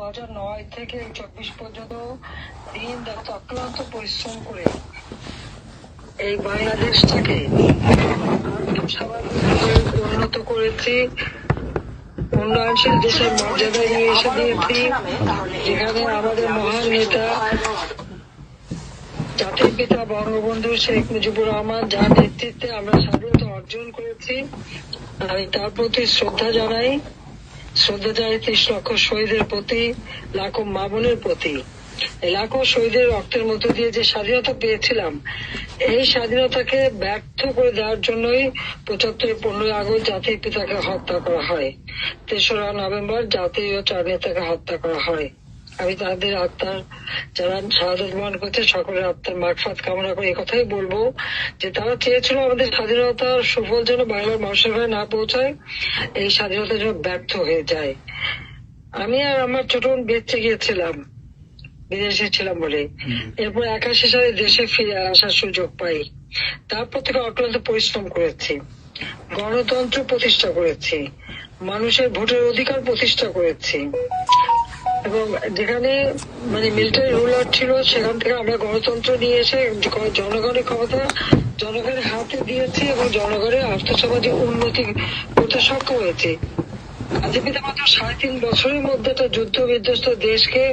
2009 থেকে 24 পর্যন্ত দিন রাত অক্লান্ত পরিশ্রম করে এই বাংলাদেশটাকে স্বাভাবিকভাবে উন্নত করেছি, উন্নয়নশীল দেশের মর্যাদায় নিয়ে এসে দিয়েছি, যেখানে আমাদের মহান নেতা জাতির পিতা বঙ্গবন্ধু শেখ মুজিবুর রহমান যার নেতৃত্বে আমরা স্বাধীনতা অর্জন করেছি। আমি তার প্রতি শ্রদ্ধা জানাই 30 লক্ষ শহীদের প্রতি, লাখো মা বোনের প্রতি। এই লাখো শহীদের রক্তের মধ্য দিয়ে যে স্বাধীনতা পেয়েছিলাম, এই স্বাধীনতাকে ব্যর্থ করে দেওয়ার জন্যই 15ই আগস্ট জাতির পিতাকে হত্যা করা হয়, 3রা নভেম্বর জাতীয় 4 নেতাকে হত্যা করা হয়। আমি তাদের আত্মার, যারা শাহাদাত বরণ করছে, সকলের আত্মার মাগফিরাত কামনা করে কথাই বলবো যে তারা চেয়েছিল আমাদের স্বাধীনতার সুফল যেন বাংলার মানুষের ঘরে না পৌঁছায়, এই স্বাধীনতা যেন ব্যর্থ হয়ে যায়। আমি আর আমার ছোট বোন বেঁচে গিয়েছিলাম, বিদেশে ছিলাম বলে। এরপর 81 সালে দেশে ফিরে আসার সুযোগ পাই। তারপর থেকে অক্লান্ত পরিশ্রম করেছি, গণতন্ত্র প্রতিষ্ঠা করেছি, মানুষের ভোটের অধিকার প্রতিষ্ঠা করেছি, এবং যেখানে মিলিটারি রুলার ছিল সেখান থেকে আমরা গণতন্ত্র নিয়ে এসে জনগণের ক্ষমতা জনগণের হাতে দিয়েছি এবং জনগণের আর্থসামাজিক উন্নতি করতে সক্ষম হয়েছে। আজকে পিতা মাত্র 3.5 বছরের মধ্যে একটা যুদ্ধ বিধ্বস্ত দেশকে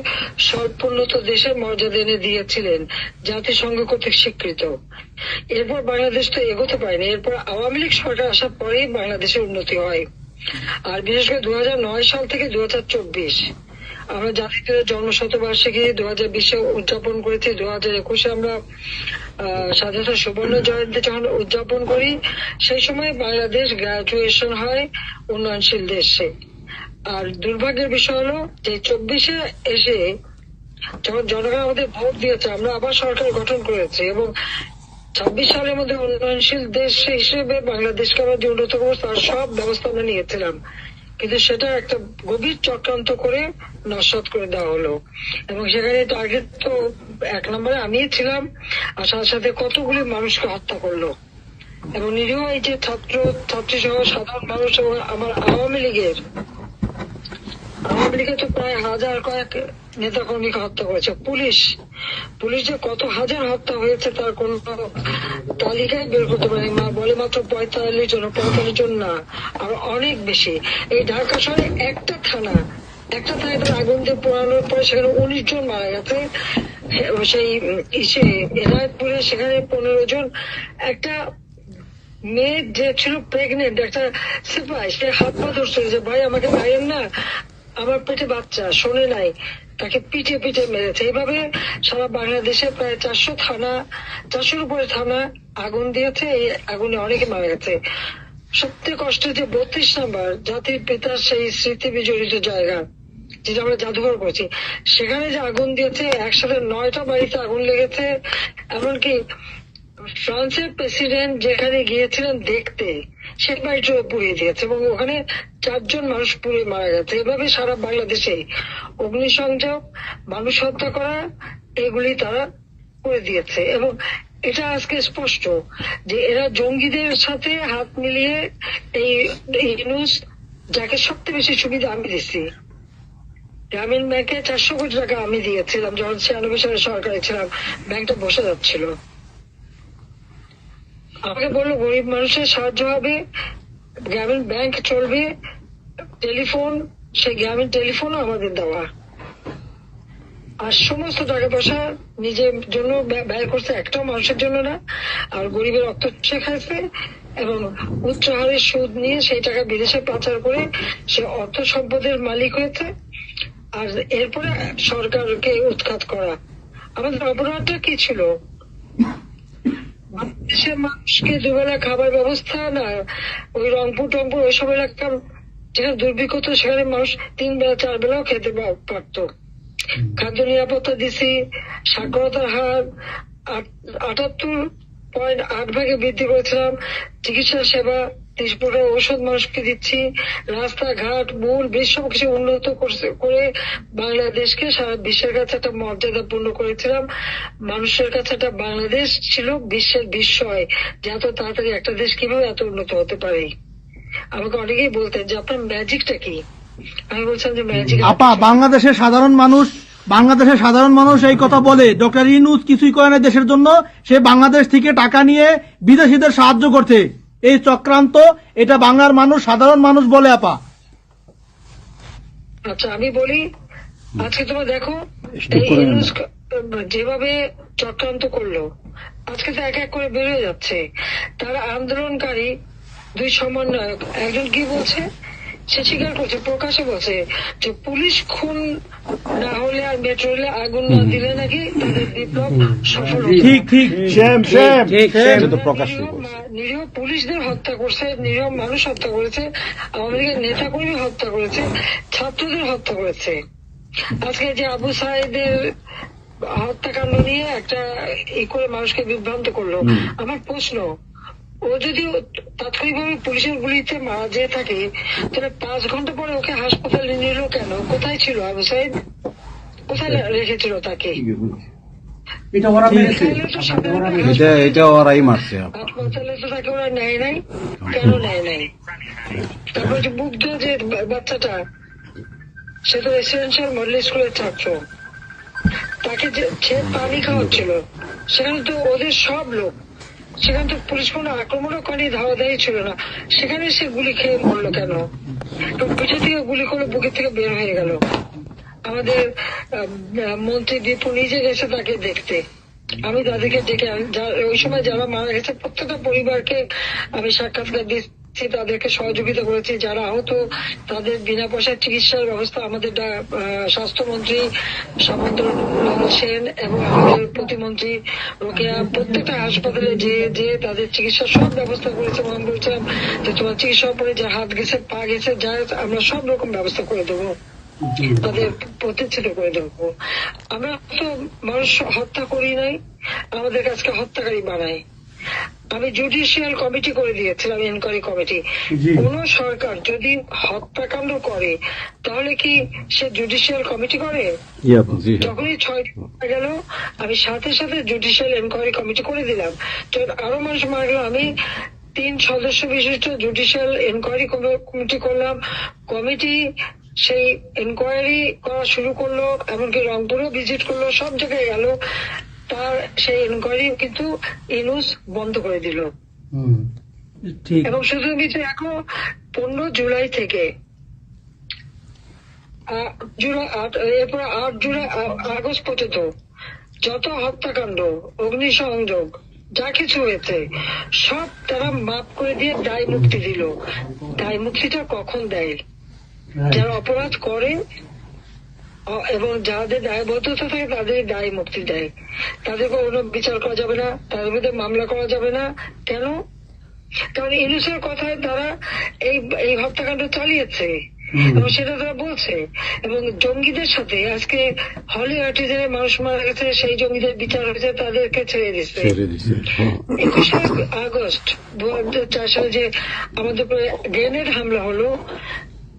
স্বল্পোন্নত দেশের মর্যাদা এনে দিয়েছিলেন, জাতিসংঘ কর্তৃক স্বীকৃত। এরপর বাংলাদেশ তো এগোতে পারেনি। এরপর আওয়ামী লীগ সরকার আসার পরেই বাংলাদেশের উন্নতি হয়। আর বিশেষ করে 2009 সাল থেকে 2024 আমরা জাতির জন্মশতবার্ষিকী 2020-এ উদযাপন করেছি। 2021-এ আমরা স্বাধীনতা সুবর্ণ জয়ন্তী যখন উদযাপন করি, সেই সময় বাংলাদেশ গ্রাজুয়েশন হয় উন্নয়নশীল দেশে। আর দুর্ভাগ্যের বিষয় হলো যে 24-এ এসে যখন জনগণ আমাদের ভোট দিয়েছে, আমরা আবার সরকার গঠন করেছি এবং 26 সালের মধ্যে উন্নয়নশীল দেশ হিসেবে বাংলাদেশকে আমরা যে উন্নত করবো তার সব ব্যবস্থা আমরা নিয়েছিলাম, কিন্তু সেটা একটা গভীর চক্রান্ত করে নস্যাৎ করে দেওয়া হলো। এবং সেখানে টার্গেট তো 1 নম্বরে আমিই ছিলাম, আর সাথে সাথে কতগুলি মানুষকে হত্যা করলো। এবং নিরীহ এই যে ছাত্র ছাত্রী সহ সাধারণ মানুষ এবং আমার আওয়ামী লীগের তো প্রায় কয়েক নেতা কর্মীকে হত্যা করেছে পুলিশ যে কত হাজার হত্যা হয়েছে তার কোন তালিকায় বের করতে পারেনি। বলে মাত্র 45 জন না, আরো অনেক বেশি। এই ঢাকা শহরে একটা থানায় আগুন দিয়ে পোড়ানোর পরে সেখানে 19 জন মারা গেছে। সেই এনায়তপুরে সেখানে 15 জন। একটা মেয়ে যে ছিল প্রেগনেন্ট, একটা সিপাহি, সে হাত পা ধরছিল যে ভাই আমাকে মারেন না, আমার পেটে বাচ্চা, শোনে নাই, তাকে পিঠে মেরেছে। এইভাবে সারা বাংলাদেশে প্রায় 400-র উপরে থানা আগুন দিয়েছে। এই আগুনে অনেকে মারা গেছে। সবথেকে কষ্টের যে 32 নম্বর জাতির পিতার সেই স্মৃতি বিজড়িত জায়গা, যেটা আমরা জাদুঘর করছি, সেখানে যে আগুন দিয়েছে, একসাথে 9টা বাড়িতে আগুন লেগেছে। এমনকি ফ্রান্সের প্রেসিডেন্ট যেখানে গিয়েছিলেন দেখতে, সে বাড়িটা পুড়িয়ে দিয়েছে এবং ওখানে 4 জন মানুষ পুড়ে মারা গেছে। এভাবে সারা বাংলাদেশে অগ্নিসংযোগ, মানুষ হত্যা করা, এগুলি তারা করে দিয়েছে। এবং এটা আজকে স্পষ্ট যে এরা জঙ্গিদের সাথে হাত মিলিয়ে এই ইউনূস, যাকে সবচেয়ে বেশি সুবিধা আমি দিচ্ছি, গ্রামীণ ব্যাংকে 400 কোটি টাকা আমি দিয়েছিলাম যখন 96 সালে সরকারে ছিলাম, ব্যাংকটা বসে যাচ্ছিল। আমাকে বললো গরিব মানুষের সাহায্য হবে, গ্রামীণ ব্যাংক চলবে, টেলিফোন, সেই গ্রামীণ টেলিফোনও আমাদের দেওয়া। আর সমস্ত টাকা পয়সা নিজের জন্য ব্যয় করছে, একটাও মানুষের জন্য না। আর গরিবের রক্ত খাইছে এবং উচ্চ হারে সুদ নিয়ে সেই টাকা বিদেশে পাচার করে সে অর্থ সম্পদের মালিক হয়েছে। আর এরপরে সরকারকে উৎখাত করা। আমাদের অপরাধটা কি ছিল? দেশের মানুষকে দুবেলা খাবার ব্যবস্থা না, ওই রংপুর ওইসব এলাকার যেখানে দুর্ভিক্ষ, তো সেখানে মানুষ 3 বেলা 4 বেলাও খেতে পারতো। খাদ্য নিরাপত্তা দিছি, সাক্ষরতার হার 78.8 বৃদ্ধি করেছিলাম, চিকিৎসা সেবা 30 ঔষধ মানুষকে দিচ্ছি, রাস্তাঘাট, মূল সব কিছু উন্নত করে বাংলাদেশকে সারা বিশ্বের কাছে একটা মর্যাদাপূর্ণ করেছিলাম। মানুষের কাছে একটা বাংলাদেশ ছিল বিশ্বের বিস্ময় যে এত তাড়াতাড়ি একটা দেশ কিভাবে এত উন্নত হতে পারে। আমাকে অনেকেই বলতেন যে আপনার ম্যাজিকটা কি, আমি বলছিলাম যে ম্যাজিক আপা, বাংলাদেশের সাধারণ মানুষ এই কথা বলে ডক্টর ইউনূস কিছুই করে না দেশের জন্য, সে বাংলাদেশ থেকে টাকা নিয়ে বিদেশিদের সাহায্য করছে, এই চক্রান্ত, এটা বাংলার মানুষ, সাধারণ মানুষ বলে আপা। আচ্ছা আমি বলি, আজকে তোমরা দেখো এই ইউনূস যেভাবে চক্রান্ত করলো, আজকে তো এক এক করে বেরিয়ে যাচ্ছে। তারা আন্দোলনকারী দুই সমন্বয়ক, একজন কি বলছে, সে স্বীকার করছে, প্রকাশে বলছে যে পুলিশ খুন না হলে আর মেট্রো রেলে আগুন না দিলে নাকি তাদের বিপ্লব সফল হবে। ঠিক ঠিক, নিরীহ পুলিশদের হত্যা করছে, নিরীহ মানুষ হত্যা করেছে, আওয়ামী লীগের নেতা কর্মী হত্যা করেছে, ছাত্রদের হত্যা করেছে। আজকে যে আবু সাইদের হত্যাকাণ্ড নিয়ে একটা করে মানুষকে বিভ্রান্ত করলো। আমার প্রশ্ন, ও যদি তাৎক্ষণিকভাবে পুলিশের গুলিতে মারা যেয়ে থাকে, তাহলে 5 ঘন্টা পরে ওকে হাসপাতালে নিল কেন? কোথায় ছিল আবু সাইদ? কোথায় রেখেছিল তাকে? এটা ওরাই মারছে। হাসপাতালে তো তাকে ওরা নেয় নাই, কেন নেয় নাই? তারপর যে মুগ্ধ যে বাচ্চাটা, সে তো এসেন্সিয়াল মডেল স্কুলের ছাত্র, তাকে যে সে পানি খাওয়াচ্ছিল, সেখানে তো ওদের সব লোক, সেখানে তো পুলিশ কোনো আক্রমণও করেনি, ধাওয়া দেয় ছিল না, সেখানে সে গুলি খেয়ে মরলো কেন? পিছন থেকে গুলি করে বুকের থেকে বের হয়ে গেল। আমাদের মন্ত্রী দীপু নিজে গেছে তাকে দেখতে, আমি তাদেরকে ডেকে, ওই সময় যারা মারা গেছে প্রত্যেকটা পরিবারকে আমি সাক্ষাৎকার দিচ্ছি, তাদেরকে সহযোগিতা করেছি। যারা আহত তাদের বিনা পয়সার চিকিৎসার ব্যবস্থা আমাদের স্বাস্থ্যমন্ত্রী সামন্ত সেন এবং আমাদের প্রতিমন্ত্রী রোকেয়া প্রত্যেকটা হাসপাতালে যে তাদের চিকিৎসার সব ব্যবস্থা করেছে। আমি বলছিলাম যে তোমার চিকিৎসার পরে যা হাত গেছে, পা গেছে, যা আমরা সব রকম ব্যবস্থা করে দেবো, তাদের প্রতিষ্ঠিত করে দেবো। আমরা তো মানুষ হত্যা করি নাই, আমাদের কাছকে হত্যাকারী বানাই। আমি জুডিশিয়াল কমিটি করে দিয়েছিলাম, এনকোয়ারি কমিটি। কোন সরকার যদি হত্যাকাণ্ড করে তাহলে কি সে জুডিশিয়াল কমিটি করে? যখনই 6 গেল আমি সাথে সাথে জুডিশিয়াল এনকোয়ারি কমিটি করে দিলাম। তো আরো মানুষ মারা গেল, আমি 3 সদস্য বিশিষ্ট জুডিশিয়াল এনকোয়ারি কমিটি করলাম। কমিটি সেই এনকোয়ারি করা শুরু করলো, এমনকি রংপুরেও ভিজিট করলো, সব জায়গায় গেল। তার সেই এনকোয়ারি কিন্তু ইউনূস বন্ধ করে দিল। এবং শুধু কিছু, এখন 15 জুলাই থেকে এরপর 8 জুলাই আগস্ট পর্যন্ত যত হত্যাকাণ্ড, অগ্নিসংযোগ, যা কিছু হয়েছে সব তারা মাফ করে দিয়ে দায় মুক্তি দিল। দায় মুক্তিটা কখন দেয়? যারা অপরাধ করে এবং যাদের দায়বদ্ধতা থাকে তাদের দায় মুক্তি দেয়। তাদেরকে কোনো বিচার করা যাবে না, তাদের মধ্যে মামলা করা যাবে না। কেন? কারণ ইউনূসের কথায় তারা এই হত্যাকাণ্ড চালিয়েছে এবং সেটা তারা বলছে। এবং জঙ্গিদের সাথে আজকে হলি আর্টিজানের মানুষ মারা গেছে, সেই জঙ্গিদের বিচার হয়েছে, তাদেরকে ছেড়ে দিচ্ছে। 21শে আগস্ট 2004 সালে যে আমাদের উপরে গ্রেনেড হামলা হলো,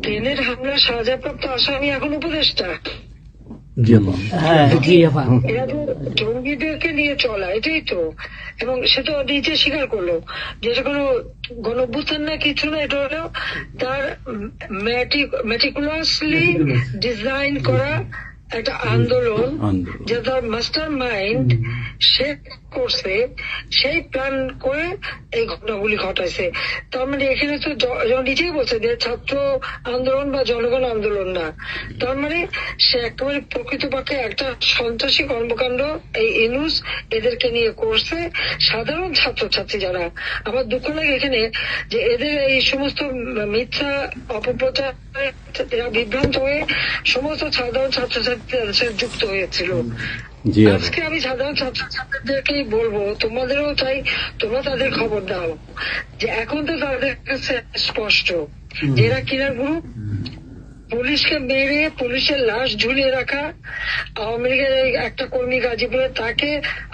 গ্রেনেড হামলা সাজাপ্রাপ্ত আসামি এখন উপদেষ্টা। এরা তো জঙ্গিদেরকে নিয়ে চলা, এটাই তো। এবং সে তো নিজে স্বীকার করলো যে এটা কোনো গণঅভ্যুত্থান না, কিছু না, এটা হলো তার মেটিকুলাসলি ডিজাইন করা একটা আন্দোলন, যে তার মাস্টার মাইন্ড সে করছে, সেই প্ল্যান করে এই ঘটনাগুলি ঘটাইছে। তার মানে এখানে তো নিজেই বলছে যে ছাত্র আন্দোলন বা জনগণ আন্দোলন না। তার মানে সে একেবারে প্রকৃতপক্ষে একটা সন্ত্রাসী কর্মকাণ্ড এই ইউনূস এদেরকে নিয়ে করছে। সাধারণ ছাত্রছাত্রী যারা, আমার দুঃখ লাগে এখানে যে এদের এই সমস্ত মিথ্যা অপপ্রচার বিভ্রান্ত হয়ে সমস্ত সাধারণ ছাত্রছাত্রীদের সাথে যুক্ত হয়েছিল। আজকে আমি সাধারণ ছাত্রছাত্রীদেরকেই বলবো, তোমাদেরও চাই, তোমরা তাদের খবর দাও যে এখন তো তাদের কাছে স্পষ্ট যে এরা কিনার গ্রুপ। পুলিশকে মেরে পুলিশের লাশ ঝুলিয়ে রাখা, আওয়ামী লীগের একটা কর্মী গাজীপুরে তাকে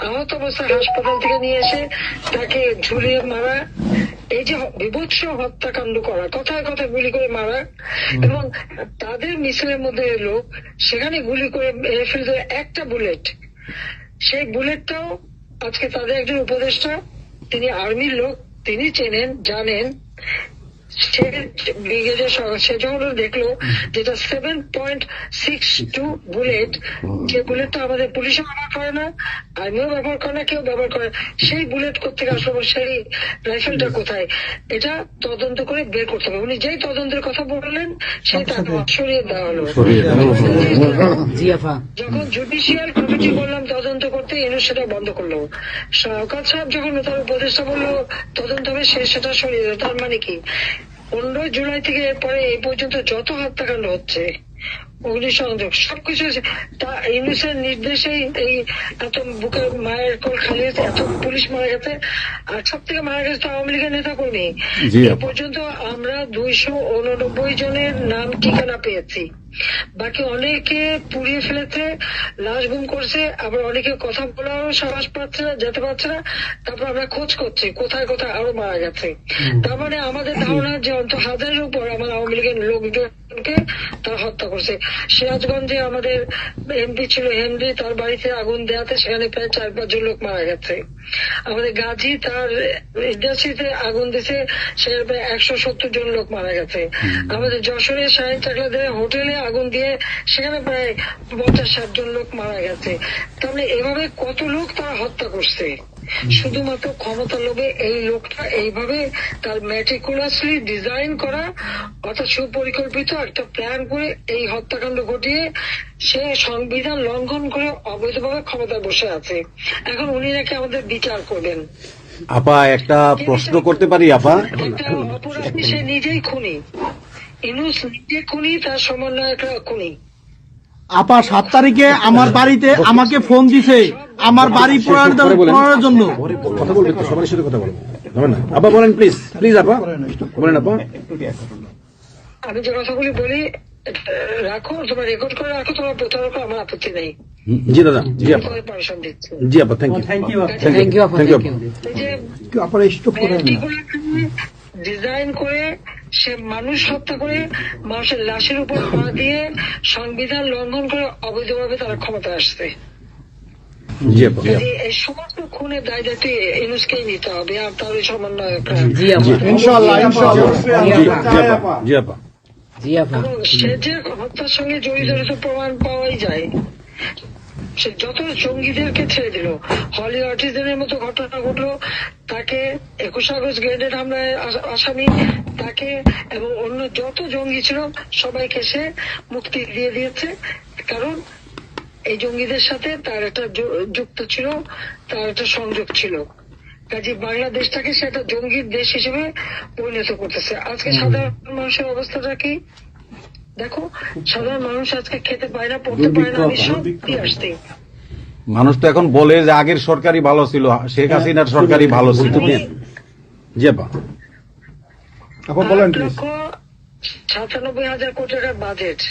আহত অবস্থায় হাসপাতাল থেকে নিয়ে এসে তাকে ঝুলিয়ে মারা, এই যে বিভৎস হত্যাকাণ্ড করা, কথায় কথায় গুলি করে মারা, এবং তাদের মিছিলের মধ্যে এলো সেখানে গুলি করে মেরে ফেলতে একটা বুলেট, সেই বুলেটটাও আজকে তাদের একজন উপদেষ্টা, তিনি আর্মির লোক, তিনি চেনেন, জানেন, সে ব্রিগেডের সে যখন দেখলো যেটা 7.62 বুলেট, যে বুলেটটা আমাদের পুলিশও ব্যবহার করে না, আর্মিও ব্যবহার করে না, কেউ ব্যবহার করে না, সেই বুলেট কোথেকে আসলো, সেই রাইফেলটা কোথায়, এটা তদন্ত করে বের করতে হবে। উনি যেই তদন্তের কথা বললেন সেই তাকে সরিয়ে দেওয়া হলো। যখন জুডিশিয়াল কমিটি বললাম তদন্ত করতে, ইউনুস সেটা বন্ধ করলো। শওকত সাহেব যখন তার উপদেষ্টা বললো তদন্ত হবে, সে সেটা সরিয়ে দিল। তার মানে কি, 15 জুলাই থেকে এরপরে এই পর্যন্ত যত হত্যাকাণ্ড হচ্ছে, অগ্নিসংযোগ, সবকিছু ইউনুসের নির্দেশেই এই এত বুকের মায়ের কোল খালি হয়েছে, এত পুলিশ মারা গেছে, আর সব থেকে মারা গেছে তো আওয়ামী লীগের নেতা কর্মী। এ পর্যন্ত আমরা 289 জনের নাম ঠিকানা পেয়েছি, বাকি অনেকে পুড়িয়ে ফেলেছে, লাশ গুম করছে, আবার অনেকে কথা বলারও সাহস পাচ্ছে না, যেতে পারছে না। তারপর আমরা খোঁজ করছি কোথায় কোথায় আরো মারা গেছে। তার মানে আমাদের ধারণা যে অন্তত 1000-এর উপর আমার আওয়ামী লীগের লোকজনকে তারা হত্যা করছে। সিরাজগঞ্জে আমাদের এমপি ছিল হেনরি, তার বাড়িতে আগুন দেওয়াতে সেখানে প্রায় 4-5 জন লোক মারা গেছে। আমাদের গাজী তার ইন্ডাস্ট্রিতে আগুন দিছে, সেখানে প্রায় 170 জন লোক মারা গেছে। আমাদের যশোরে শাহিন চাকলাদের হোটেলে আগুন দিয়ে সেখানে প্রায় 50-60 জন লোক মারা গেছে। তাহলে এভাবে কত লোক তারা হত্যা করছে শুধুমাত্র ক্ষমতার লোভে। এই লোকটা এইভাবে তার ম্যাটিকুলাসলি ডিজাইন করা, অর্থাৎ সুপরিকল্পিত একটা প্ল্যান করে এই হত্যাকাণ্ড ঘটিয়ে সে সংবিধান লঙ্ঘন করে অবৈধভাবে ক্ষমতায় বসে আছে। এখন উনি নাকি আমাদের বিচার করবেন। আপা একটা প্রশ্ন করতে পারি আপা? একটা অপরাধী, সে নিজেই খুনি, ইউনূস নিজে খুনি, তার সমন্বয়করা খুনি। আপা 7 তারিখে আমার বাড়িতে আমাকে ফোন দিছে আমার বাড়ি পোড়ানোর জন্য। কথা বলবেন তো, সবার সাথে কথা বলবো না। আপা বলেন প্লিজ, প্লিজ আপা বলেন। আপা আমি যে কথাগুলি বলি রাখো, তোমার রেকর্ড করে রাখো, তোমার প্রতারক, আমার আপত্তি নেই। জি দাদা, জি আপা, পারমিশন দিচ্ছি। জি আপা, thank you, thank you thank you, thank you আপা। ডিজাইন করে সে মানুষ হত্যা করে, মানুষের লাশের উপর পা দিয়ে সংবিধান লঙ্ঘন করে অবৈধভাবে তারা ক্ষমতায় আসছে। জি আপা, এই সমস্ত খুনের দায় দায়িত্ব ইউনূসকেই নিতে হবে, আর তার ওই সমন্বয়করা। ইনশাআল্লাহ ইনশাআল্লাহ। জি আপা, এবং সে যে হত্যার সঙ্গে জড়িত তো প্রমাণ পাওয়াই যায়। সে যত জঙ্গিদেরকে ছেড়ে দিল, হলি আর্টিস্টদের মতো ঘটনা ঘটলো, তাকে 21 আগস্ট গ্রেনেড হামলায় আসামি, তাকে এবং অন্য যত জঙ্গি ছিল সবাইকে সে মুক্তি দিয়ে দিয়েছে। কারণ এই জঙ্গিদের সাথে তার একটা যুক্ত ছিল, তার একটা সংযোগ ছিল। কাজে বাংলাদেশটাকে সে একটা জঙ্গির দেশ হিসেবে পরিণত করতেছে। আজকে সাধারণ মানুষের অবস্থাটা কি দেখো, সাধারণ মানুষ আজকে খেতে পায় না, পড়তে পারে না, আমি সব দিয়ে আসতে। মানুষ তো এখন বলে যে আগের সরকারই ভালো ছিল, শেখ হাসিনার সরকারই ভালো ছিল। জি আপা, 8,97,000 কোটি টাকার বাজেট,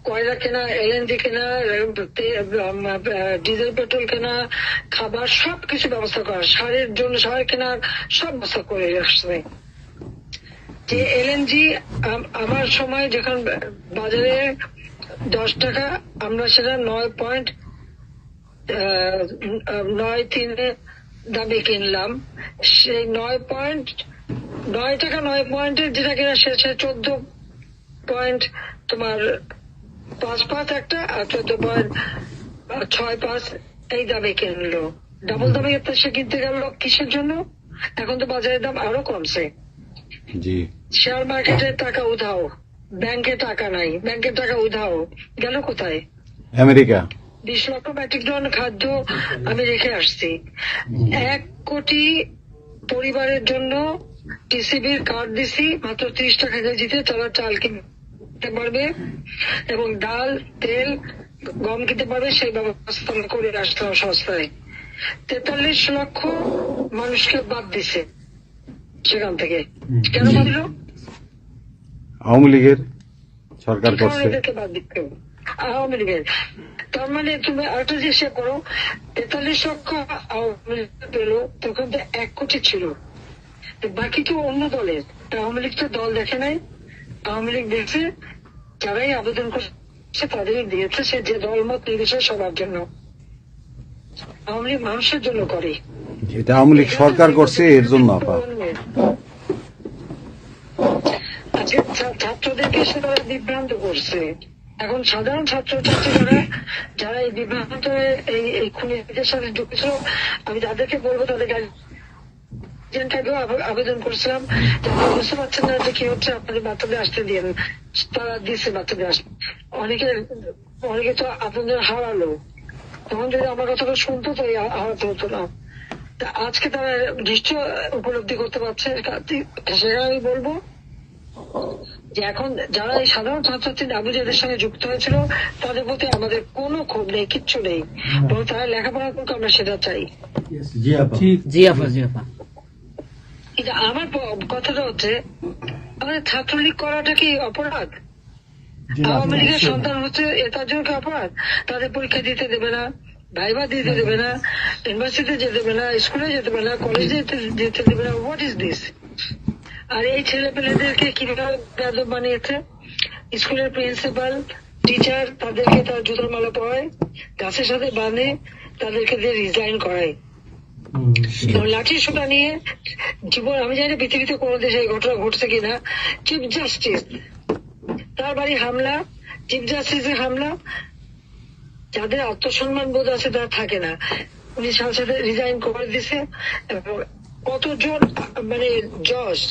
কয়লা কেনা, এলএনজি কেনা, ডিজেল পেট্রোল কেনা, খাবার সবকিছু ব্যবস্থা করা, সারের জন্য সার কেনার সব ব্যবস্থা করে আসছে। যে এলএনজি আমার সময় যখন বাজারে 10 টাকা, আমরা সেটা 9.93 দামে কিনলাম। সেই 9 টাকা 9 পয়েন্টের যেটা কিনা সে 14 তোমার 5 একটা, আর 14.65 এই দামে কিনলো। ডাবল দামে সে কিনতে গেল কিসের জন্য? এখন তো বাজারের দাম আরো কমছে। জি, শেয়ার মার্কেটে টাকা উধাও, ব্যাংকে টাকা নাই, ব্যাংকের টাকা উধাও, গেল কোথায়? আমেরিকা। 20 লক্ষ মেট্রিক টন খাদ্য আমি রেখে আসছি। 1 কোটি পরিবারের জন্য টিসিবির কার্ড দিছি, মাত্র 30 টাকা কেজিতে তারা চাল কিনতে পারবে এবং ডাল, তেল, গম কিনতে পারবে। সেই ব্যবস্থা করে আসতে হবে সস্তায়। 43 লক্ষ মানুষকে বাদ দিছে সেখান থেকে। কেন বাদ দিল? আওয়ামী লীগের সরকার করছে। বাদ দিতে আওয়ামী লীগের। তার মানে তুমি আরেকটা যে সে করো, 43 লক্ষ আওয়ামী লীগ পেল, তখন তো 1 কোটি ছিল, বাকি তো অন্য দলের। আওয়ামী লীগ তো দল দেখে নাই, আওয়ামী লীগ দেখছে যারাই আবেদন করছে তাদেরই দিয়েছে, সে যে দলমত নির্বিশেষে সবার জন্য। আওয়ামী লীগ মানুষের জন্য করে, এটা আওয়ামী লীগ সরকার করছে এর জন্য আপা। ছাত্রদেরকে সে তারা বিভ্রান্ত করছে। এখন সাধারণ ছাত্রছাত্রীরা যারা এই বিভ্রান্ত এই খুনিদের সাথে যুক্ত ছিল, আমি তাদেরকে বলবো তাদের গার্জিয়ানটাকেও আবেদন করছিলাম, যারা বুঝতে পারছেন না যে কি হচ্ছে, আপনাদের বাচ্চাদের আসতে দিন। তারা দিচ্ছে বাচ্চাদের আসতে। অনেকে তো আপনাদের হারালো, তখন যদি আমার কথাটা শুনতো তো হারাতে হতো না। আজকে তারা নিশ্চয় উপলব্ধি করতে পারছে। সেখানে আমি বলবো যে এখন যারা এই সাধারণ ছাত্রছাত্রী আবুজাদের সঙ্গে যুক্ত হয়েছিল তাদের প্রতি আমাদের কোনো ক্ষোভ নেই, কিচ্ছু নেই, বরং তারা লেখাপড়া করতে আমরা সেটা চাই। কিন্তু আমার কথাটা হচ্ছে, আমাদের ছাত্রলীগ করাটা কি অপরাধ? আওয়ামী লীগের সন্তান হচ্ছে তার জন্য কি অপরাধ? তাদের পরীক্ষা দিতে দেবে না, ভাইবা দিতে দেবে না, ইউনিভার্সিটিতে যেতে দেবে না, স্কুলে যেতে দেবে না, কলেজে যেতে দেবে না। What is this? আর এই ছেলে পেলেদেরকে কিভাবে বেয়াদব বানিয়েছে? স্কুলের প্রিন্সিপাল, টিচার তাদেরকে তার জুতোর মালা পরায়, গাছের সাথে বাঁধে, তাদেরকে দিয়ে রিজাইন করায়। লাঠি সোটা নিয়ে জীবন, আমি জানি পৃথিবীতে কোনো দেশে এই ঘটনা ঘটছে কিনা। চিফ জাস্টিস তার বাড়ি হামলা, চিফ জাস্টিসের হামলা। যাদের আত্মসম্মান বোধ আছে তারা থাকে না, উনি সাথে সাথে রিজাইন করে দিছে। এবং কতজন মানে জজ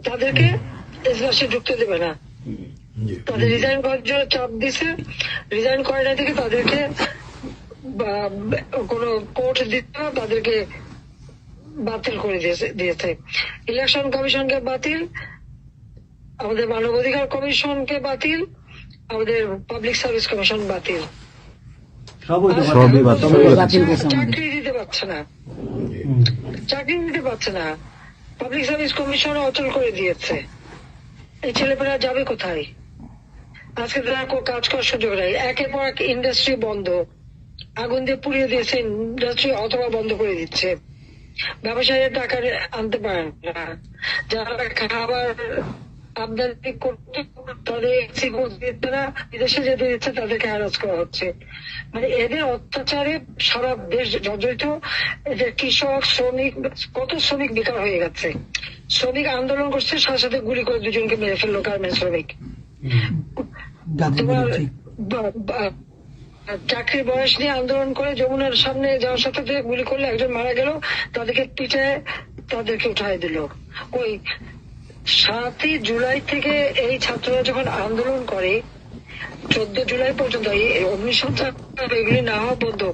তাদেরকে দেশবাসী ঢুকতে দেবে না, তাদের রিজাইন করার জন্য চাপ দিছে। রিজাইন করে না থেকে তাদেরকে কোন কোর্ট দিতে না, তাদেরকে বাতিল করে দিয়েছে। ইলেকশন কমিশনকে বাতিল, আমাদের মানবাধিকার কমিশনকে বাতিল, আমাদের পাবলিক সার্ভিস কমিশন বাতিল। চাকরি দিতে পারছে না, চাকরি দিতে পারছে না। পাবলিক সার্ভিস কমিশন অচল করে দিয়েছে। এই ছেলেপেলেরা যাবে কোথায়? আজকে তারা কাজ করার সুযোগ নেই। একের পর এক ইন্ডাস্ট্রি বন্ধ, আগুন দিয়ে পুড়িয়ে দিয়েছে ইন্ডাস্ট্রি অথবা বন্ধ করে দিচ্ছে। ব্যবসায়ীরা টাকা আনতে পারে না, যারা খাবার আমদানি করতে তাদের দিচ্ছে না, বিদেশে যেতে দিচ্ছে তাদেরকে হ্যারাস করা হচ্ছে। মানে এদের অত্যাচারে সারা দেশ জর্জরিত। এদের কৃষক, শ্রমিক, কত শ্রমিক বেকার হয়ে গেছে। শ্রমিক আন্দোলন করছে, সাথে সাথে গুলি করে দুজনকে মেরে ফেললো গার্মেন্টস শ্রমিক। তোমার চাকরির বয়স নিয়ে আন্দোলন করে যমুনার সামনে যাওয়ার সাথে গুলি করলে একজন মারা গেল, তাদেরকে পিটায় তাদেরকে উঠাই দিল। ওই 7ই জুলাই থেকে এই ছাত্ররা যখন আন্দোলন করে 14 জুলাই পর্যন্ত এই অগ্নিসংযোগ এগুলি না হওয়া পর্যন্ত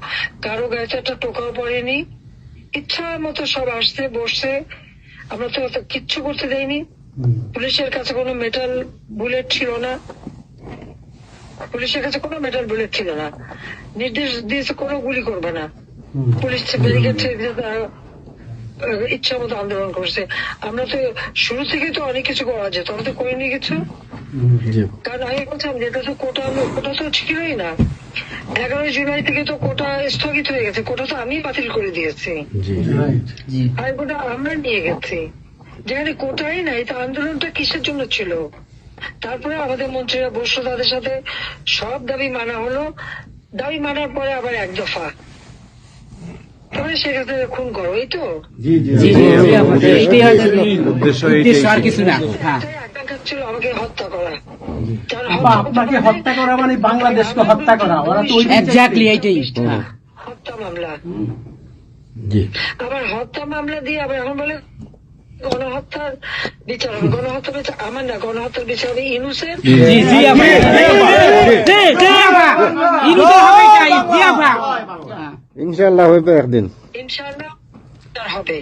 কারো গায়ে একটা টোকাও পড়েনি। ইচ্ছা মতো সব আসছে বসছে, আমরা তো কিচ্ছু করতে দেয়নি। পুলিশের কাছে কোনো মেটাল বুলেট ছিল না, পুলিশের কাছে কোনো মেটাল বুলেট ছিল না। নির্দেশ দিয়েছে কোনো গুলি করবে না। পুলিশ ব্যারিকেড ইচ্ছা মতো আন্দোলন করছে। আমরা তো শুরু থেকে তো অনেক কিছু করা যেত, আমরা তো করিনি কিছু। কারণ আমি বলছিলাম যেটা তো কোটা তো ছিলই না। 11 জুলাই থেকে তো কোটা স্থগিত হয়ে গেছে, কোটা তো আমি বাতিল করে দিয়েছি, আর কোটা আমরা নিয়ে গেছি। যেখানে কোটাই নাই, তা আন্দোলনটা কিসের জন্য ছিল? তারপরে আমাদের মন্ত্রীরা বসলো, তাদের সাথে সব দাবি মানা হলো। দাবি মানার পরে আবার এক দফা, তাহলে সেখানে খুন করো, এই তো আকাঙ্ক্ষা ছিল আমাকে হত্যা করা। আপনাকে হত্যা করা মানে বাংলাদেশকে হত্যা করা। ওরা তো হত্যা মামলা, আবার হত্যা মামলা দিয়ে আবার এখন বলে গণহত্যার বিচার হবে। গণহত্যার বিচার আমার না, গণহত্যার বিচার হবে ইনুসের। ইনশাআল্লাহ হইবে একদিন, ইনশাআল্লাহ হবে,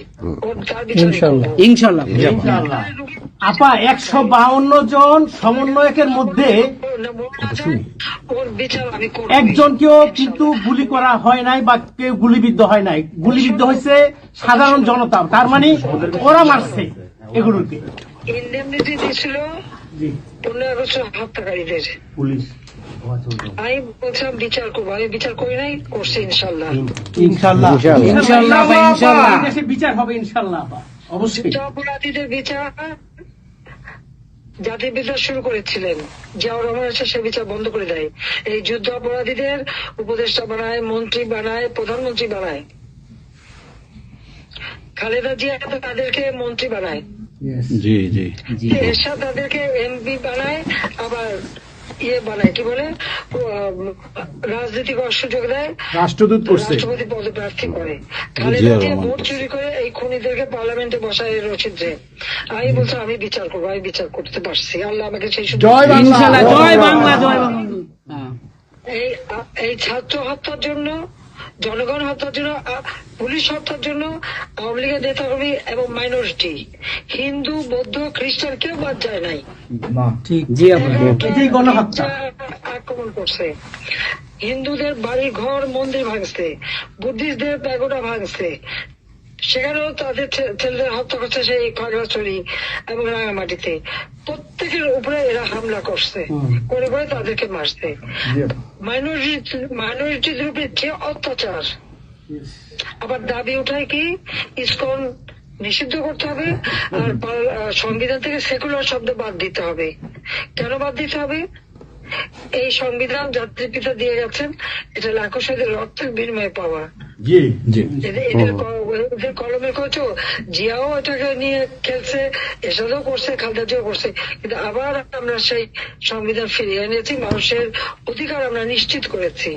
ইনশাআল্লাহ। আপা 152 জন সমন্বয়কের মধ্যে ওর বিচার আমি করব। একজনকেও কিন্তু গুলি করা হয় নাই বা কেউ গুলিবিদ্ধ হয় নাই। গুলিবিদ্ধ হয়েছে সাধারণ জনতা, তার মানে ওরা মারছে এগুলোকে। ইন্ডেমনিটি দিয়েছিল 15 আগস্ট হত্যাকারীদের। আমি বলছিলাম বিচার করবো, আমি বিচার করি নাই, করছি ইনশাল্লাহ। ইনশাআল্লাহ ইনশাআল্লাহ দেশে বিচার হবে ইনশাআল্লাহ। অবশ্যই অপরাধীদের বিচার জাতির বিচার শুরু করেছিলেন জিয়াউর রহমান, সে বিচার বন্ধ করে দেয়। এই যুদ্ধ অপরাধীদের উপদেষ্টা বানায়, মন্ত্রী বানায়, প্রধানমন্ত্রী বানায়। খালেদা জিয়া তাদেরকে মন্ত্রী বানায়। জি জি এরশাদ তাদেরকে এমপি বানায়, আবার বানায়, কি বলে, রাজনৈতিক সুযোগ দেয়, রাষ্ট্রদূত করছে। রাষ্ট্রপতি পদে প্রার্থী করে, খালেদা দিয়ে ভোট চুরি করে এই খুনিদেরকে পার্লামেন্টে বসায় রচিত যে। আমি বলছি আমি বিচার করবো, আমি বিচার করতে পারছি, আল্লাহ আমাকে সেই সুযোগ জয় বাংলা। ইনশাআল্লাহ, জয় বাংলা, জয় বাংলা। হ্যাঁ। এই ছাত্র হত্যার জন্য, জনগণ হত্যার জন্য, পুলিশ হত্যার জন্য আওয়ামী লীগের নেতাকর্মী এবং মাইনরিটি, হিন্দু, বৌদ্ধ, খ্রিস্টান কেউ বাদ যায় নাই। জি আপা। এটাই গণহত্যা। আক্রমণ করছে, হিন্দুদের বাড়ি ঘর মন্দির ভাঙছে, বুদ্ধিস্টদের প্যাগোডা ভাঙছে, সেখানেও তাদের ছেলেদের হত্যা করছে সেই খাগড়াছড়ি এবং রাঙামাটিতে। প্রত্যেকের উপরে এরা হামলা করছে, করে করে তাদেরকে মারছে। মাইনরিটিদের উপরে যে অত্যাচার, আবার দাবি উঠায় কি ইসকন নিষিদ্ধ করতে হবে, আর সংবিধান থেকে সেকুলার শব্দ বাদ দিতে হবে। কেন বাদ দিতে হবে? এই সংবিধান জাতির পিতা দিয়ে গেছেন, এটা লাখো শহীদের রক্তের বিনিময়ে পাওয়া। জি জি এদের কলমের কচ, জিয়াও এটাকে নিয়ে খেলছে, এসবও করছে, খালেদা জিয়াও করছে, কিন্তু আবার আমরা সেই সংবিধান ফিরিয়ে এনেছি, মানুষের অধিকার আমরা নিশ্চিত করেছি।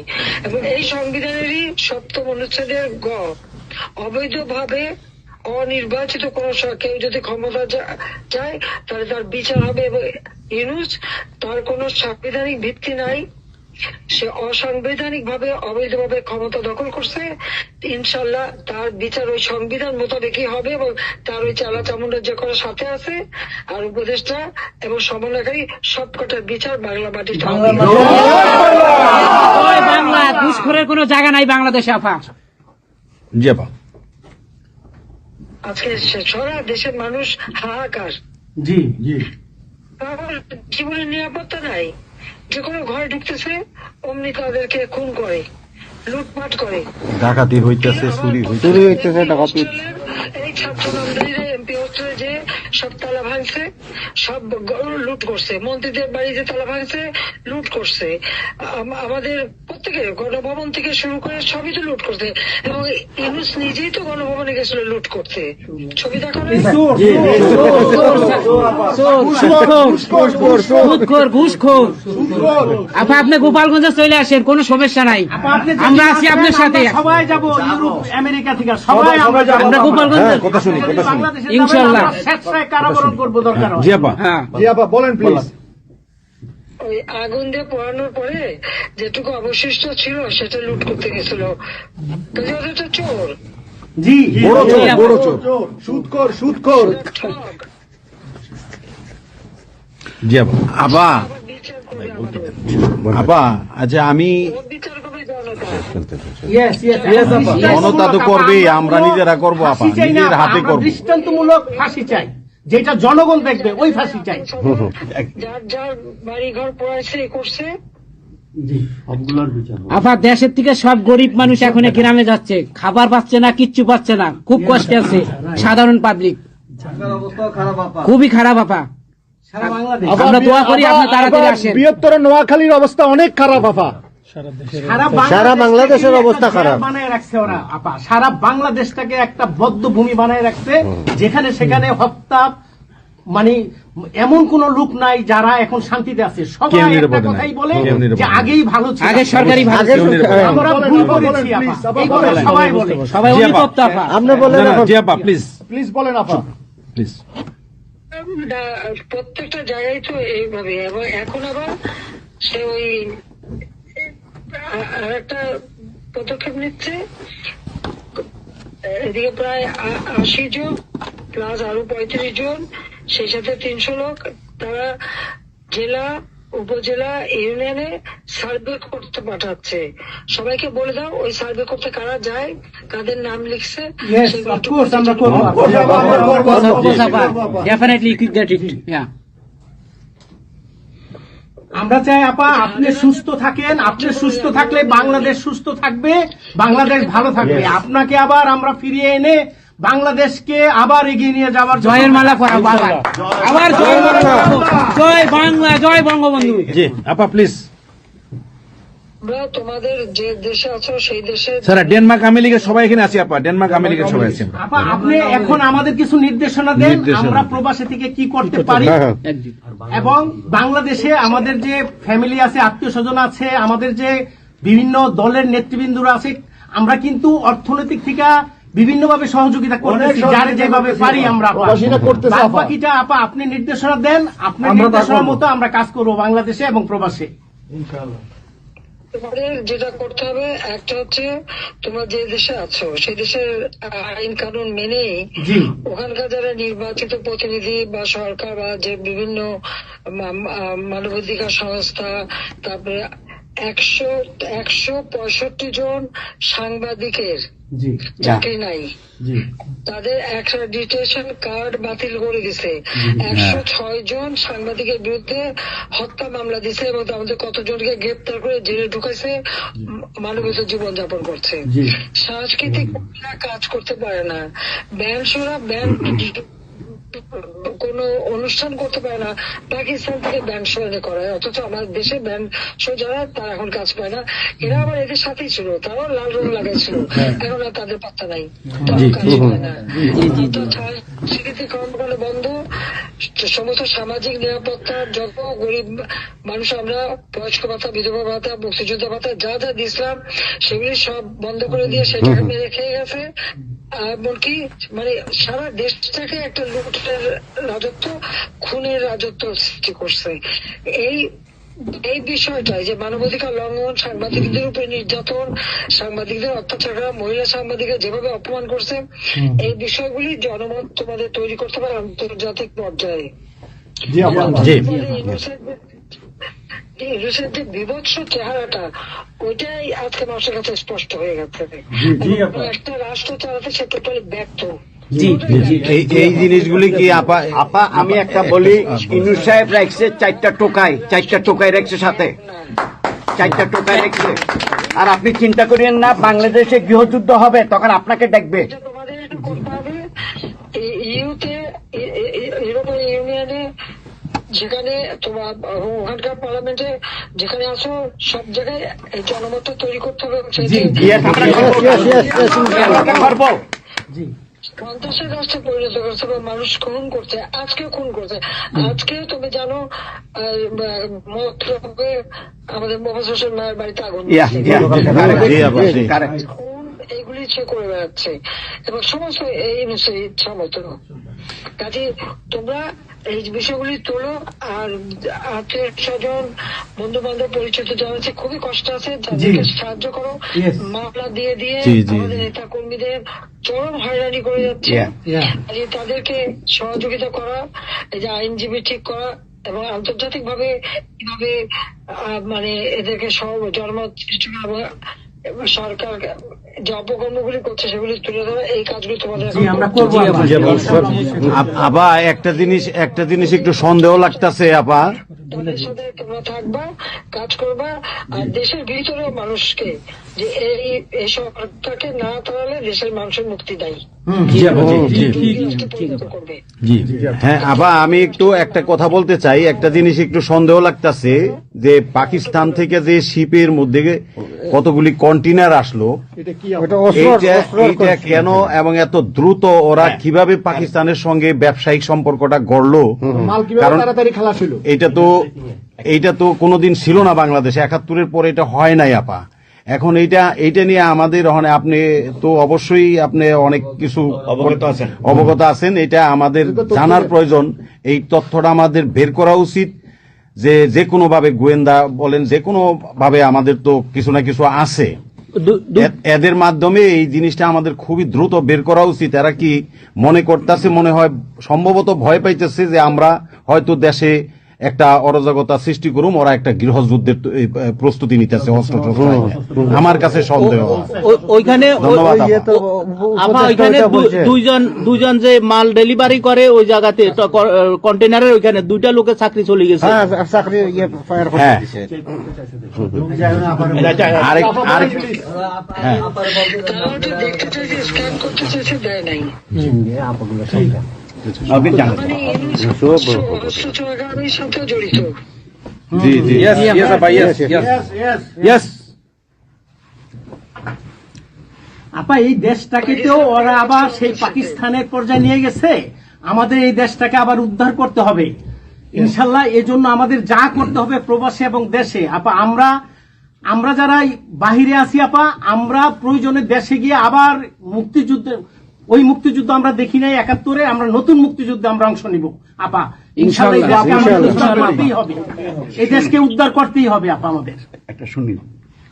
এবং এই সংবিধানেরই ৭ম অনুচ্ছেদের গ, অবৈধভাবে অনির্বাচিত কোন কেউ যদি ক্ষমতা চায় তাহলে তার বিচার হবে। এবং ইউনূস, তার কোন সাংবিধানিক ভিত্তি নাই, সে অসাংবিধানিক ভাবে অবৈধভাবে ক্ষমতা দখল করছে। ইনশাল্লাহ তার বিচার ওই সংবিধান মোতাবেকই হবে, এবং তার ওই চালা চামুন্ডার যে কোনো সাথে আছে আর উপদেষ্টা এবং সমন্বয়কারী সবকটার বিচার বাংলা মাটিতে হবে। জয় বাংলা। ঘুষখোরের কোনো জায়গা নাই বাংলাদেশে আপা। জি আপা। আজকে সারা দেশের মানুষ হাহাকার, জি জি কারণ জীবনের নিরাপত্তা নাই। যে কোনো ঘরে ঢুকতেছে অমনি তাদেরকে খুন করে, লুটপাট করে, ডাকাতি হইতেছে, চুরি হইতেছে, ডাকাতি। এই ছাত্র নামদারিরা এমপি হোস্টেলে যে সব তালা ভাঙছে, সব লুট করছে, মন্ত্রীদের বাড়িতে তালা ভাঙছে, লুট করছে, আমাদের প্রত্যেকের গণভবন থেকে শুরু করে সবই তো লুট করছে। এবং ইউনূস নিজেই তো গণভবনে গেছিল লুট করতে, ছবি দেখো না? ঘুষখোর। আপা আপনি গোপালগঞ্জে চলে আসেন, কোনো সমস্যা নাই, আমরা আছি আপনার সাথে। সবাই যাবো ইউরোপ আমেরিকা থেকে, সবাই আমরা যাবো। আমরা গোপালগঞ্জ কথা শুনি কথা শুনি। বাংলাদেশে ইনশাআল্লাহ। স্বেচ্ছায় কারাবরণ করবো, দরকার হয়। জি আপা। হ্যাঁ। জি আপা বলেন প্লিজ। ওই আগুন দিয়ে পোড়ানোর পরে যেটুকু অবশিষ্ট ছিল সেটা লুট করতে গেছিল, কাজে ওরা তো চোর, জি বড় চোর, জি, বড় চোর, সুদখোর, সুদখোর। ঠক। জি আপা। আপা আবার বিচার করবে আমাদের, আপা আচ্ছা আমি ওর বিচার করবে জনতা। ইয়েস ইয়েস ইয়েস আপা। জনতা তো করবেই, আমরা নিজেরা করবো আপা, ফাঁসি চাই না, নিজের হাতে আমরা করবো। দৃষ্টান্তমূলক ফাঁসি চাই, যেটা জনগণ দেখবে, ওই ফাঁসি চাই। যার যার বাড়ি ঘর পড়াইছে করছে, আপা দেশের থেকে সব গরিব মানুষ এখন গ্রামে যাচ্ছে, খাবার পাচ্ছে না, কিচ্ছু পাচ্ছে না, খুব কষ্টে আছে সাধারণ পাবলিক, খুবই খারাপ আপা। আমরা দোয়া করি আপনি তাড়াতাড়ি আসেন। বৃহত্তর নোয়াখালীর অবস্থা অনেক খারাপ আপা। সারা বাংলাদেশের অবস্থা খারাপ বানায় রাখছে ওরা আপা, সারা বাংলাদেশটাকে একটা বদ্ধ ভূমি বানায় রাখছে, যেখানে সেখানে হত্যা, মানে এমন কোন লোক নাই যারা এখন শান্তিতে আছে। সবাই কেউ একটা নিরাপদে নাই, কথাই বলে কেউ নিরাপদে যে নাই। আগেই ভালো ছিল, আগে সরকারি ভালো ছিল। আমরা ভুল করেছি আপা, এই কথা সবাই বলে। সবাই জি আপা। অনুতপ্ত আপা। না, না, জি আপা প্লিজ প্লিজ বলেন আপা। প্লিজ। প্রত্যেকটা জায়গায় তো এইভাবে। এবং এখন আবার সে ওই আর একটা পদক্ষেপ নিচ্ছে, এদিকে প্রায় ৮০ জন প্লাস আরো ৩৫ জন, সেই সাথে ৩০০ লোক, তারা জেলা, উপজেলা, ইউনিয়নে সার্ভে করতে পাঠাচ্ছে। সবাইকে বলে দাও ওই সার্ভে করতে কারা যায়, কাদের নাম লিখছে, Yes, সেগুলো of course, আমরা করবো। Definitely you get it. Yeah. আমরা চাই আপা আপনি সুস্থ থাকেন, আপনি সুস্থ থাকলে বাংলাদেশ সুস্থ থাকবে, বাংলাদেশ ভালো থাকবে। আপনাকে আবার আমরা ফিরিয়ে এনে বাংলাদেশকে আবার এগিয়ে নিয়ে যাওয়ার জন্য জয়ের মালা পরাবো আবার, আবার জয় বাংলা, জয় বাংলা, জয় বঙ্গবন্ধু। জি আপা প্লিজ। আমরা তোমাদের যে দেশে আছো সেই দেশে স্যার ডেনমার্ক আমেরিকা সবাই এখানে আছি আপা, ডেনমার্ক আমেরিকা সবাই আছি আমরা। আপা আপনি এখন আমাদের কিছু নির্দেশনা দেন, আমরা প্রবাসী থেকে কি করতে পারি, এবং বাংলাদেশে আমাদের যে ফ্যামিলি আছে, আত্মীয় স্বজন আছে, আমাদের যে বিভিন্ন দলের নেতৃবৃন্দরা আছে, আমরা কিন্তু অর্থনৈতিক থেকে বিভিন্ন ভাবে সহযোগিতা করতেছি, যার যেভাবে পারি আমরা। বাকিটা আপা আপনি নির্দেশনা দেন, আপনার নির্দেশনার মতো আমরা কাজ করবো বাংলাদেশে এবং প্রবাসে। তোমাদের যেটা করতে হবে একটা হচ্ছে তোমরা যে দেশে আছো সেই দেশের আইন কানুন মেনে ওখানকার যারা নির্বাচিত প্রতিনিধি বা সরকার বা যে বিভিন্ন মানবাধিকার সংস্থা, তারপরে 165 জন সাংবাদিকের চাকরি নাই, তাদের অ্যাক্রেডিটেশন কার্ড বাতিল করে দিছে। 106 জন সাংবাদিকের বিরুদ্ধে হত্যা মামলা দিছে এবং আমাদের কতজনকে গ্রেপ্তার করে জেলে ঢুকাইছে, মানবিক জীবন যাপন করছে। সাংস্কৃতিক কাজ করতে পারে না, ব্যান্ড কোন অনুষ্ঠান করতে পারে না, পাকিস্তান থেকে ব্যান্ড শো এনে করায়, অথচ আমাদের দেশে ব্যান্ড শো যারা তারা এখন কাজ পায় না। এরা আবার এদের সাথেই ছিল, তারাও লাল রং লাগাইছিল, এখন আর তাদের পাত্তা নাই, তারাও কাজ পায় না। স্বীকৃতি কর্মকাণ্ড বন্ধ, সমস্ত সামাজিক নিরাপত্তা যত গরিব মানুষ আমরা বয়স্ক ভাতা, বিধবা ভাতা, মুক্তিযোদ্ধা ভাতা যা যা দিয়েছিলাম সেগুলি সব বন্ধ করে দিয়ে সেটাকে মেরে খেয়ে গেছে। এমনকি মানে সারা দেশটাকে একটা লুটের রাজত্ব, খুনের রাজত্ব সৃষ্টি করছে। এই বিষয়টাই যে মানবাধিকার লঙ্ঘন, সাংবাদিকদের উপরে নির্যাতন, সাংবাদিকদের অত্যাচার করা, মহিলা সাংবাদিকরা যেভাবে অপমান করছে, এই বিষয়গুলি জনমত তোমাদের তৈরি করতে পারে আন্তর্জাতিক পর্যায়ে। ইংলিশের যে বিভৎস চেহারাটা ওইটাই আজকে মানুষের কাছে স্পষ্ট হয়ে গেছে। একটা রাষ্ট্র চালাতে সে টোটালি ব্যর্থ। এই জিনিসগুলি কি আপা? আপা আমি একটা বলি, ইউনূস সাহেব রাখছে 4টা টোকাই রাখছে, সাথে 4টা টোকাই রাখছে। আর আপনি চিন্তা করেন না বাংলাদেশে গৃহযুদ্ধ হবে তখন আপনাকে দেখবে। তোমাদের করতে হবে ইউরোপিয়ান ইউনিয়নে, যেখানে তোমার ওখানকার পার্লামেন্টে যেখানে আসো সব জায়গায় এই জনমতটা তৈরি করতে হবে। সন্ত্রাসের রাষ্ট্রে পরিণত করছে বা মানুষ খুন করছে, আজকেও খুন করছে। আজকে তুমি জানো আমাদের মোহাম্মদ হোসেন মায়ের বাড়িতে আগুন, এইগুলি সে করে বেড়াচ্ছে এবং সমস্ত এই ইচ্ছা মতো। কাজে তোমরা এই বিষয়গুলি তোলো, আর আত্মীয় স্বজন, বন্ধু বান্ধব, পরিচিত যারা আছে খুবই কষ্ট আছে, তাদেরকে সাহায্য করো। মামলা দিয়ে আমাদের নেতা কর্মীদের চরম হয়রানি করে যাচ্ছে, তাদেরকে সহযোগিতা করা, এই যে আইনজীবী ঠিক করা এবং আন্তর্জাতিক ভাবে কিভাবে মানে এদেরকে জনমত সৃষ্টি করা, সরকার যে অপকর্মগুলি করছে সেগুলি তুলে ধরা, এই কাজগুলি তোমাদের আমরা করবো। আপা একটা জিনিস একটু সন্দেহ লাগতেছে আপা, তাদের সাথে তোমরা থাকবা, কাজ করবা, আর দেশের ভিতরে মানুষকে যে এই সরকারকে না তাড়ালে দেশের মানুষের মুক্তি দেয় করবে। হ্যাঁ আপা আমি একটু একটা কথা বলতে চাই, একটা জিনিস একটু সন্দেহ লাগতেছে যে পাকিস্তান থেকে যে শিপের মধ্যে কতগুলি কন্টেনার আসলো, এইটা কেন এবং এত দ্রুত ওরা কিভাবে পাকিস্তানের সঙ্গে ব্যবসায়িক সম্পর্কটা গড়লো, কারণ এইটা তো কোনোদিন ছিল না বাংলাদেশে, 71-এর পরে এটা হয় নাই আপা। এখন এইটা নিয়ে আমাদের আপনি তো অবশ্যই আপনি অনেক কিছু অবগত আছেন, এটা আমাদের জানার প্রয়োজন। এই তথ্যটা আমাদের বের করা উচিত যে কোনো ভাবে, গোয়েন্দা বলেন, যে কোনো ভাবে আমাদের তো কিছু না কিছু আছে, এদের মাধ্যমে এই জিনিসটা আমাদের খুবই দ্রুত বের করা উচিত। এরা কি মনে করতেছে, মনে হয় সম্ভবত ভয় পাইতেছে যে আমরা হয়তো দেশে একটা অরাজকতা সৃষ্টি করুম, ওরা একটা গৃহযুদ্ধের প্রস্তুতি নিতেছে অস্ত্র। আমার কাছে সন্দেহ। ওইখানে দুইজন যে মাল ডেলিভারি করে ওই জায়গাতে কন্টেনারের ওইখানে 2টা লোকের চাকরি চলে গেছে। দেখতে চাইছে, স্ক্যান করতে চাইছে, দেয় নাই। সাথে জড়িত। Yes, Abba, yes. আপা এই দেশটাকে তো ওরা আবার সেই পাকিস্তানের পর্যায়ে নিয়ে গেছে, আমাদের এই দেশটাকে আবার উদ্ধার করতে হবে ইনশাল্লাহ। এজন্য আমাদের যা করতে হবে প্রবাসে এবং দেশে, আপা আমরা যারা বাহিরে আছি আপা, আমরা প্রয়োজনে দেশে গিয়ে আবার মুক্তিযুদ্ধে, ওই মুক্তিযুদ্ধ আমরা দেখি নাই 71-এ, আমরা নতুন মুক্তিযুদ্ধে আমরা অংশ নিব আপা ইনশাল্লাহ। এই দেশকে আমাদের উদ্ধার করতেই হবে, এই দেশকে উদ্ধার করতেই হবে আপা আমাদের। একটা শুনি।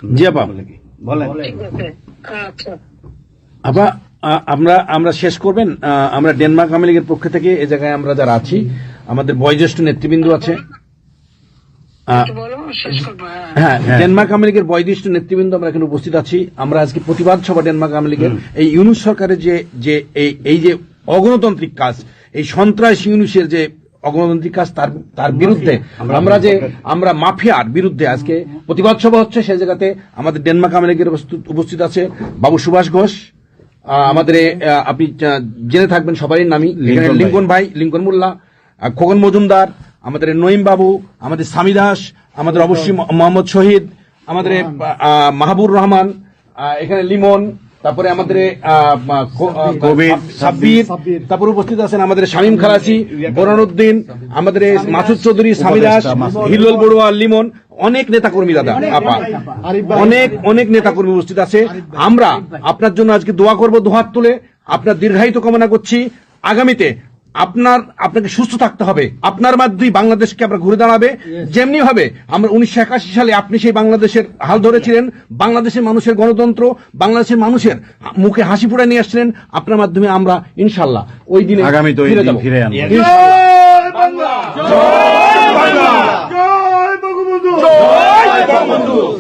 জি আপা বলেন। ঠিক আছে, আচ্ছা। আপা আমরা শেষ করবেন। আমরা ডেনমার্ক আওয়ামী লীগের পক্ষ থেকে এই জায়গায় আমরা যারা আছি, আমাদের বয়োজ্যেষ্ঠ নেতৃবৃন্দ আছে। একটু বলো, শেষ করবো। হ্যাঁ। হ্যাঁ, ডেনমার্ক আওয়ামী লীগের বয়োজ্যেষ্ঠ নেতৃবৃন্দ আমরা এখানে উপস্থিত আছি। আমরা আজকে প্রতিবাদ সভা ডেনমার্ক আওয়ামী লীগের এই ইউনুস সরকারের এই যে অগণতান্ত্রিক কাজ, এই সন্ত্রাস ইউনুসের যে অগণতান্ত্রিক কাজ, তার বিরুদ্ধে আমরা মাফিয়ার বিরুদ্ধে আজকে প্রতিবাদ সভা হচ্ছে। সেই জায়গাতে আমাদের ডেনমার্ক আওয়ামী লীগের উপস্থিত আছে বাবু সুভাষ ঘোষ, আমাদের আপনি জেনে থাকবেন সবারই নামই, লিঙ্কন ভাই, লিঙ্কন মোল্লা, খোকন মজুমদার, আমাদের নঈম বাবু, আমাদের সামি দাস, আমাদের অবশ্যই মোহাম্মদ শহীদ, আমাদের মাহবুর রহমান, এখানে লিমন, তারপরে আমাদের কবির সাব্বির, তারপরে উপস্থিত আছেন আমাদের শামীম খালাসি, বোরানুদ্দিন, আমাদের মাসুদ চৌধুরী, সামি দাস, হিল্লোল বড়ুয়া, লিমন, অনেক নেতাকর্মী দাদা আপা, অনেক নেতাকর্মী উপস্থিত আছে। আমরা আপনার জন্য আজকে দোয়া করব, দুহাত তুলে আপনার দীর্ঘায়িত কামনা করছি। আগামীতে আপনাকে সুস্থ থাকতে হবে, আপনার মাধ্যমেই বাংলাদেশকে আমরা ঘুরে দাঁড়াবে। যেমনি ভাবে আমরা 1981 সালে আপনি সেই বাংলাদেশের হাল ধরেছিলেন, বাংলাদেশের মানুষের গণতন্ত্র, বাংলাদেশের মানুষের মুখে হাসি ফুটে নিয়ে আসছিলেন, আপনার মাধ্যমে আমরা ইনশাল্লাহ ওই দিনে আগামীতে ওই দিন ফিরে আনবো।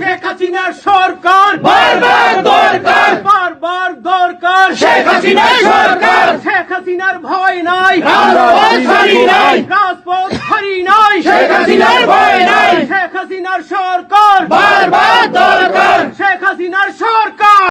শেখ হাসিনার সরকার বারবার দরকার, বারবার দরকার শেখ হাসিনার সরকার। শেখ হাসিনার ভয় নাই, রাজপথ ছাড়ি নাই, রাজপথ ছাড়ি নাই, শেখ হাসিনার ভয় নাই। শেখ হাসিনার সরকার বারবার দরকার, শেখ